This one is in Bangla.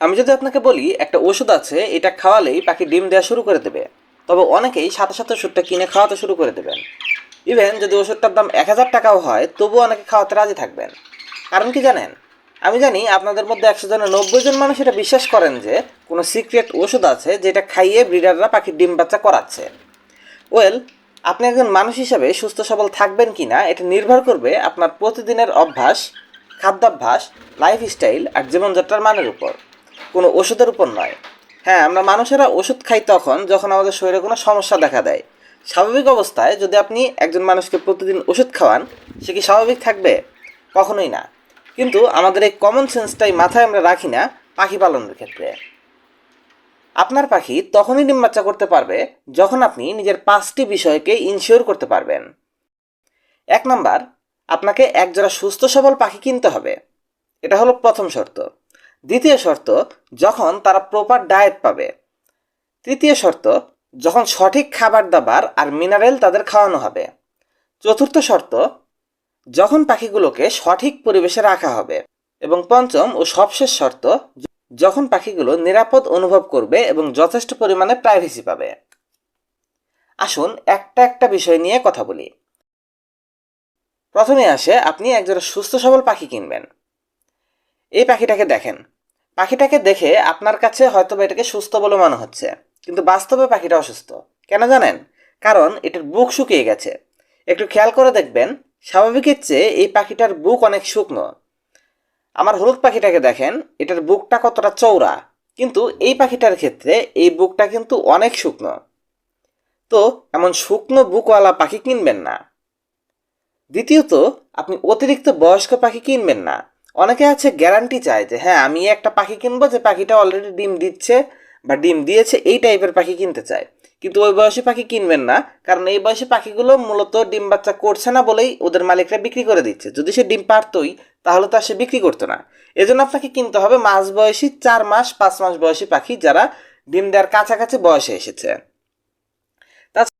আমি যদি আপনাকে বলি একটা ওষুধ আছে, এটা খাওয়ালেই পাখি ডিম দেওয়া শুরু করে দেবে, তবে অনেকেই সাথে সাথে ওষুধটা কিনে খাওয়াতে শুরু করে দেবেন। ইভেন যদি ওষুধটার দাম 1000 টাকাও হয়, তবুও অনেকে খাওয়াতে রাজি থাকবেন। কারণ কি জানেন? আমি জানি আপনাদের মধ্যে 100 জনের 90 জন মানুষ এটা বিশ্বাস করেন যে কোনো সিক্রেট ওষুধ আছে যেটা খাইয়ে ব্রিডাররা পাখির ডিম বাচ্চা করাচ্ছে। ওয়েল, আপনি একজন মানুষ হিসাবে সুস্থ সবল থাকবেন কি না এটা নির্ভর করবে আপনার প্রতিদিনের অভ্যাস, খাদ্যাভ্যাস, লাইফস্টাইল আর জীবনযাত্রার মানের উপর, কোনো ওষুধের উপর নয়। হ্যাঁ, আমরা মানুষেরা ওষুধ খাই তখন যখন আমাদের শরীরে কোনো সমস্যা দেখা দেয়। স্বাভাবিক অবস্থায় যদি আপনি একজন মানুষকে প্রতিদিন ওষুধ খাওয়ান, সে কি স্বাভাবিক থাকবে? কখনোই না। কিন্তু আমাদের এই কমন সেন্সটাই মাথায় আমরা রাখি না পাখি পালনের ক্ষেত্রে। আপনার পাখি তখনই ডিম বাচ্চা করতে পারবে যখন আপনি নিজের 5টি বিষয়কে ইনশিওর করতে পারবেন। 1 নাম্বার, আপনাকে একজোড়া সুস্থ সবল পাখি কিনতে হবে। এটা হলো প্রথম শর্ত। দ্বিতীয় শর্ত, যখন তারা প্রপার ডায়েট পাবে। তৃতীয় শর্ত, যখন সঠিক খাবার দাবার আর মিনারেল তাদের খাওয়ানো হবে। চতুর্থ শর্ত, যখন পাখিগুলোকে সঠিক পরিবেশে রাখা হবে। এবং পঞ্চম ও সবশেষ শর্ত, যখন পাখিগুলো নিরাপদ অনুভব করবে এবং যথেষ্ট পরিমাণে প্রাইভেসি পাবে। আসুন একটা একটা বিষয় নিয়ে কথা বলি। প্রথমে আসে আপনি একজোড়া সুস্থ সবল পাখি কিনবেন। এই পাখিটাকে দেখেন। পাখিটাকে দেখে আপনার কাছে হয়তো এটাকে সুস্থ বলে মনে হচ্ছে, কিন্তু বাস্তবে পাখিটা অসুস্থ। কেন জানেন? কারণ এটার বুক শুকিয়ে গেছে। একটু খেয়াল করে দেখবেন, স্বাভাবিকের চেয়ে এই পাখিটার বুক অনেক শুকনো। আমার হলুদ পাখিটাকে দেখেন, এটার বুকটা কতটা চওড়া, কিন্তু এই পাখিটার ক্ষেত্রে এই বুকটা কিন্তু অনেক শুকনো। তো এমন শুকনো বুকওয়ালা পাখি কিনবেন না। দ্বিতীয়ত, আপনি অতিরিক্ত বয়স্ক পাখি কিনবেন না। অনেকে আছে গ্যারান্টি চায় যে হ্যাঁ, আমি একটা পাখি কিনবো যে পাখিটা অলরেডি ডিম দিচ্ছে বা ডিম দিয়েছে, এই টাইপের পাখি কিনতে চায়। কিন্তু ওই বয়সী পাখি কিনবেন না, কারণ এই বয়সী পাখিগুলো মূলত ডিম বাচ্চা করছে না বলেই ওদের মালিকরা বিক্রি করে দিচ্ছে। যদি সে ডিম পারতই তাহলে তো আর সে বিক্রি করতো না। এজন্য আপনাকে কিনতে হবে মাঝ বয়সী 4 মাস 5 মাস বয়সী পাখি, যারা ডিম দেওয়ার কাছাকাছি বয়সে এসেছে।